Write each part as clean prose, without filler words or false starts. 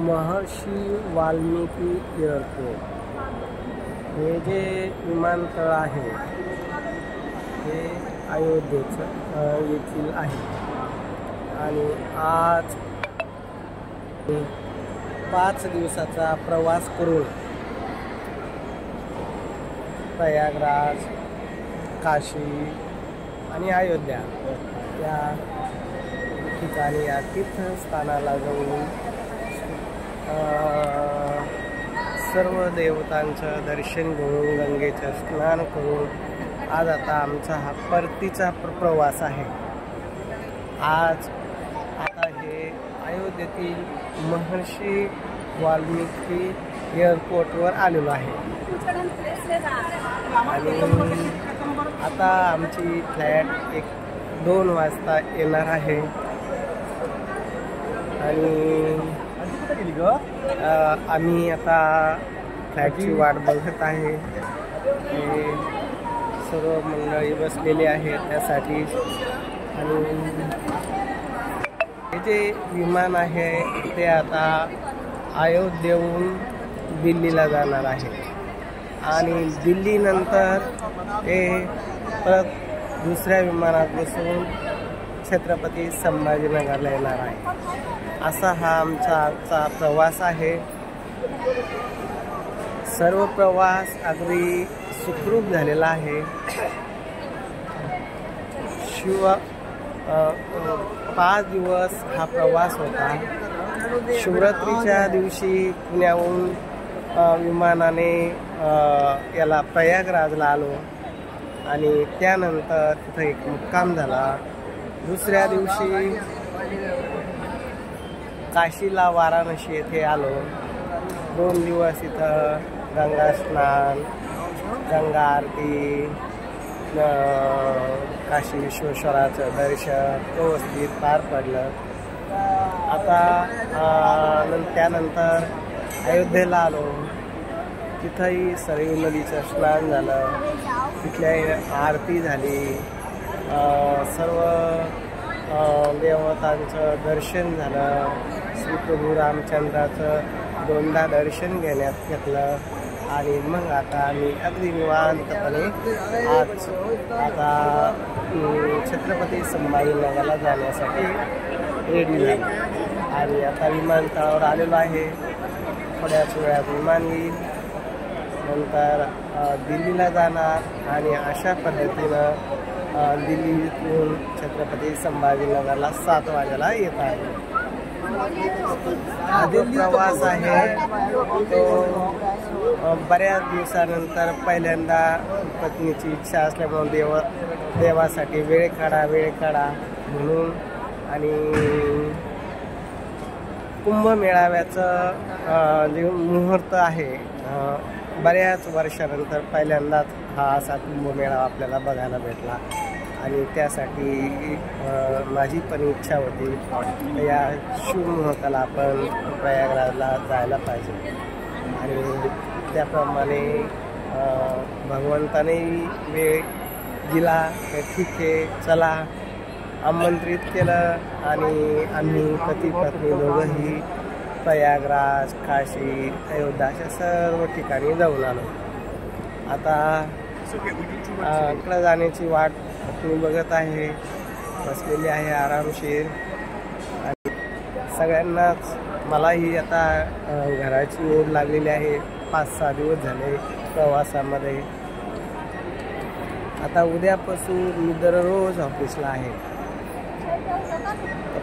महर्षी Valmiki airport हे जे विमानतळ आहे हे अयोध्येचं येथील आहे आणि आज 5 दिवसाचा प्रवास करून प्रयागराज, काशी आणि अयोध्या या ठिकाणी या तीर्थस्थानाला जाऊन सर्व देवतांचं दर्शन घेऊन गंगेचं स्नान करून आज आता आमचा हा परतीचा प्रवास आहे। आता हे अयोध्येतील महर्षी वाल्मिकी एअरपोर्टवर आलेलो आहे आणि आता आमची फ्लाईट 1-2 वाजता येणार आहे आणि आम्ही आता फ्लाईटची वाट बघत आहे। हे सर्व मंडळी बसलेली आहेत त्यासाठी आणि हे जे विमान आहे ते आता अयोध्येहून दिल्लीला जाणार आहे आणि दिल्लीनंतर ते परत दुसऱ्या विमानात बसून छत्रपती संभाजीनगरला येणार आहे। असा हा आमचा आजचा प्रवास आहे। सर्व प्रवास अगदी सुखरूप झालेला आहे। 5 दिवस हा प्रवास होता। शिवरात्रीच्या दिवशी पुण्याहून विमानाने याला प्रयागराजला आलो आणि त्यानंतर तिथं एक मुक्काम झाला। दुसऱ्या दिवशी काशीला वाराणसी येथे आलो। 2 दिवस इथं गंगा स्नान, गंगा आरती, काशी विश्वेश्वराचं दर्शन व्यवस्थित पार पडलं। आता त्यानंतर अयोध्येला आलो। तिथंही सरयू नदीचं स्नान झालं, तिथल्या आरती झाली, सर्व देवतांचं दर्शन झालं। श्री प्रभू रामचंद्राचं 2दा दर्शन घेतलं आणि मग आता आम्ही अगदी निवांतपणे आता छत्रपती संभाजीनगरला जाण्यासाठी रेडी झालो आणि आता विमानतळावर आलेलो आहे। थोड्याच वेळात विमान येईल, नंतर दिल्लीला जाणार आणि अशा पद्धतीनं दिल्लीतून छत्रपती संभाजीनगरला 7 वाजेला येत आहे। हा जो प्रवास आहे तो बऱ्याच दिवसानंतर पहिल्यांदा पत्नीची इच्छा असल्यामुळे देवासाठी वेळ काढा म्हणून आणि कुंभमेळाव्याचं जे मुहूर्त आहे बऱ्याच वर्षानंतर पहिल्यांदाच हा असा कुंभमेळा आपल्याला बघायला भेटला आणि त्यासाठी माझी पण इच्छा होती या शुभमुहूर्ताला आपण प्रयागराजला जायला पाहिजे आणि त्याप्रमाणे भगवंताने वेळ दिला तर ठीक आहे चला आमंत्रित केलं आणि आम्ही पती पत्नी दोघंही प्रयागराज, काशी, अयोध्या अशा सर्व ठिकाणी जाऊन आलो। आता इकडं जाण्याची वाट मी बघत आहे, बसलेली आहे आरामशीर आणि सगळ्यांनाच मलाही आता घराची ओढ लागलेली आहे। 5-6 दिवस झाले प्रवासामध्ये। आता उद्यापासून मी दररोज ऑफिसला आहे।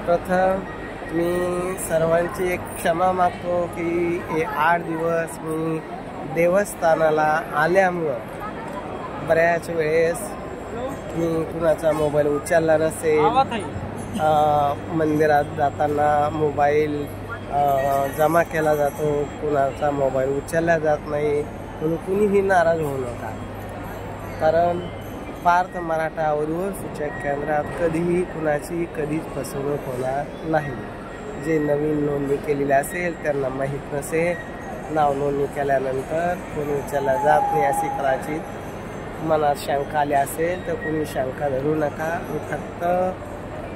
प्रथम मी सर्वांची एक क्षमा मागतो की हे 8 दिवस मी देवस्थानाला आल्यामुळं बऱ्याच वेळेस मी कुणाचा मोबाईल उचलला नसेल, मंदिरात जाताना मोबाईल जमा केला जातो, कुणाचा मोबाईल उचलला जात नाही म्हणून कुणीही नाराज होऊ नका। कारण पार्थ मराठा अवधूत सूचक केंद्रात कधीही कुणाची कधीच फसवणूक होणार नाही। जे नवीन नोंदणी केलेली असेल त्यांना माहीत नसेल, नाव नोंदणी केल्यानंतर कोणी उचलला जात नाही अशी कदाचित मनात शंका आली असेल तर कोणी शंका धरू नका। फक्त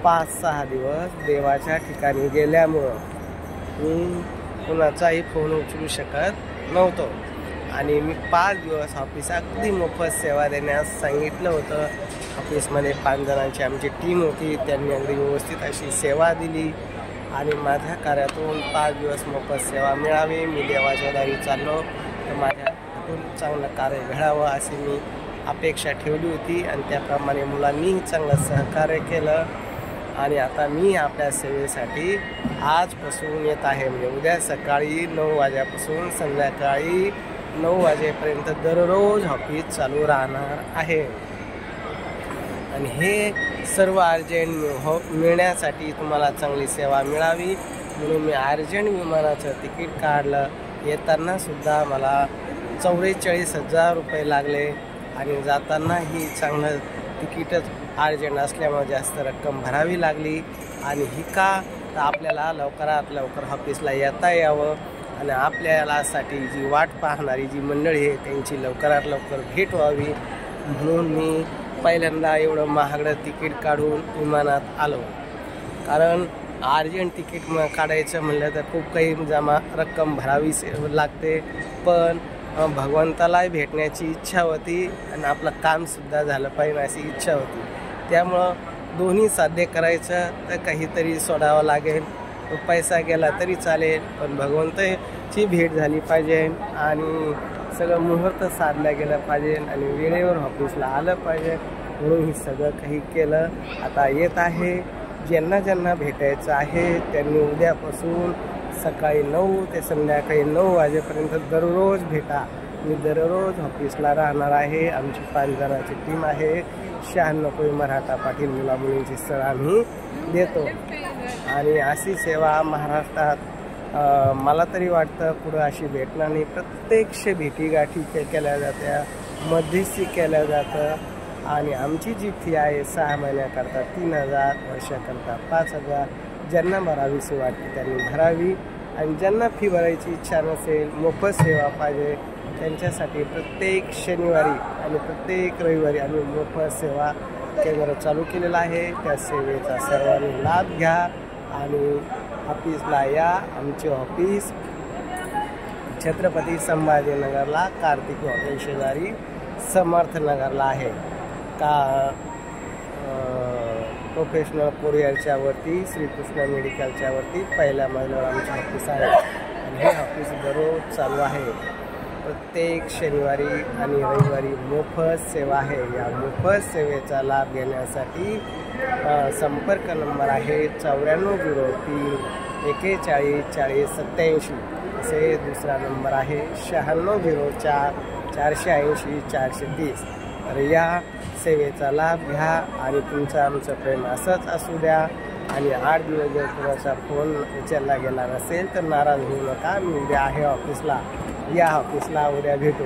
5-6 दिवस देवाच्या ठिकाणी गेल्यामुळं मी कुणाचाही फोन उचलू शकत नव्हतो आणि मी 5 दिवस ऑफिस अगदी मोफत सेवा देण्यास सांगितलं होतं. ऑफिसमध्ये 5 जणांची आमची टीम होती, त्यांनी अगदी व्यवस्थित अशी सेवा दिली आणि माझ्या कार्यातून 5 दिवस मोफत सेवा मिळावी. मी देवाच्या दारी चाललो तर माझ्यातून चांगलं कार्य घडावं अशी मी अपेक्षा ठेवली होती आणि त्याप्रमाणे मुलांनीही चांगलं सहकार्य केलं आणि आता मी आपल्या सेवेसाठी आजपासून येत आहे. म्हणजे उद्या सकाळी 9 वाजेपासून संध्याकाळी 9 वाजेपर्यंत दररोज ऑफिस चालू राहणार आहे आणि हे सर्व अर्जंट मिळण्यासाठी तुम्हाला चांगली सेवा मिळावी म्हणून मी अर्जंट विमानाचं तिकीट काढलं. येतानासुद्धा मला 44,000 रुपये लागले आणि जातानाही चांगलं तिकीटच अर्जंट असल्यामुळे जास्त रक्कम भरावी लागली. आणि ही का तर आपल्याला लवकरात लवकर ऑफिसला येता यावं आणि आपल्यालासाठी जी वाट पाहणारी जी मंडळी आहे त्यांची लवकरात लवकर भेट व्हावी म्हणून मी पहिल्यांदा एवढं महागडं तिकीट काढून विमानात आलो. कारण अर्जंट तिकीट काढायचं म्हणलं तर खूप काही रक्कम भरावी लागते. पण भगवंतालाही भेटण्याची इच्छा होती आणि आपलं कामसुद्धा झालं पाहिजे अशी इच्छा होती. त्यामुळं दोन्ही साध्य करायचं तर काहीतरी सोडावं लागेल. पैसा गेला तरी चालेल पण भगवंताची भेट झाली पाहिजे आणि सगळं मुहूर्त साधलं गेलं पाहिजे आणि वेळेवर ऑफिसला आलं पाहिजे म्हणून ही सगळं काही केलं. आता येत आहे. ज्यांना भेटायचं आहे त्यांनी उद्यापासून सकाळी 9 ते संध्याकाळी 9 वाजेपर्यंत दररोज भेटा. मी दररोज ऑफिसला राहणार आहे. आमची 5 जणांची टीम आहे. 96 मराठा पाटील मुला मुलींची स्थळ आम्ही देतो आणि अशी सेवा महाराष्ट्रात मला तरी वाटतं पुढं अशी भेटणार नाही. प्रत्यक्ष भेटीगाठी केल्या जात्या, मध्यस्थी केल्या जातं आणि आमची जी फी आहे 6 महिन्याकरता 3,000, वर्षाकरता 5,000. ज्यांना भरावीशी वाटते त्यांनी भरावी आणि ज्यांना फी भरायची इच्छा नसेल, मोफत सेवा पाहिजे त्यांच्यासाठी प्रत्येक शनिवारी आणि प्रत्येक रविवारी आम्ही मोफत सेवा केंद्र चालू केलेलं आहे. त्या सेवेचा सर्वांनी लाभ घ्या आणि ऑफिसला या. आमचे ऑफिस छत्रपती संभाजीनगरला कार्तिक हॉटेल शेजारी समर्थनगरला आहे. प्रोफेशनल कोरियरच्या वरती श्रीकृष्ण मेडिकलच्या वरती पहिल्या मजल्यावर आमचे ऑफिस आहे आणि हे ऑफिस दररोज चालू आहे. प्रत्येक शनिवारी आणि रविवारी मोफत सेवा आहे. या मोफत सेवेचा लाभ घेण्यासाठी संपर्क नंबर आहे 9403 41 40 87 असे दुसरा नंबर आहे 9604 480 430. तर या सेवेचा लाभ घ्या आणि तुमचं आमचं प्रेम असंच असू द्या. आणि 8 दिवस जर कुणाचा फोन उचलला गेला नसेल तर नाराज होऊ नका. मी उद्या आहे ऑफिसला. या ऑफिसला उद्या भेटू.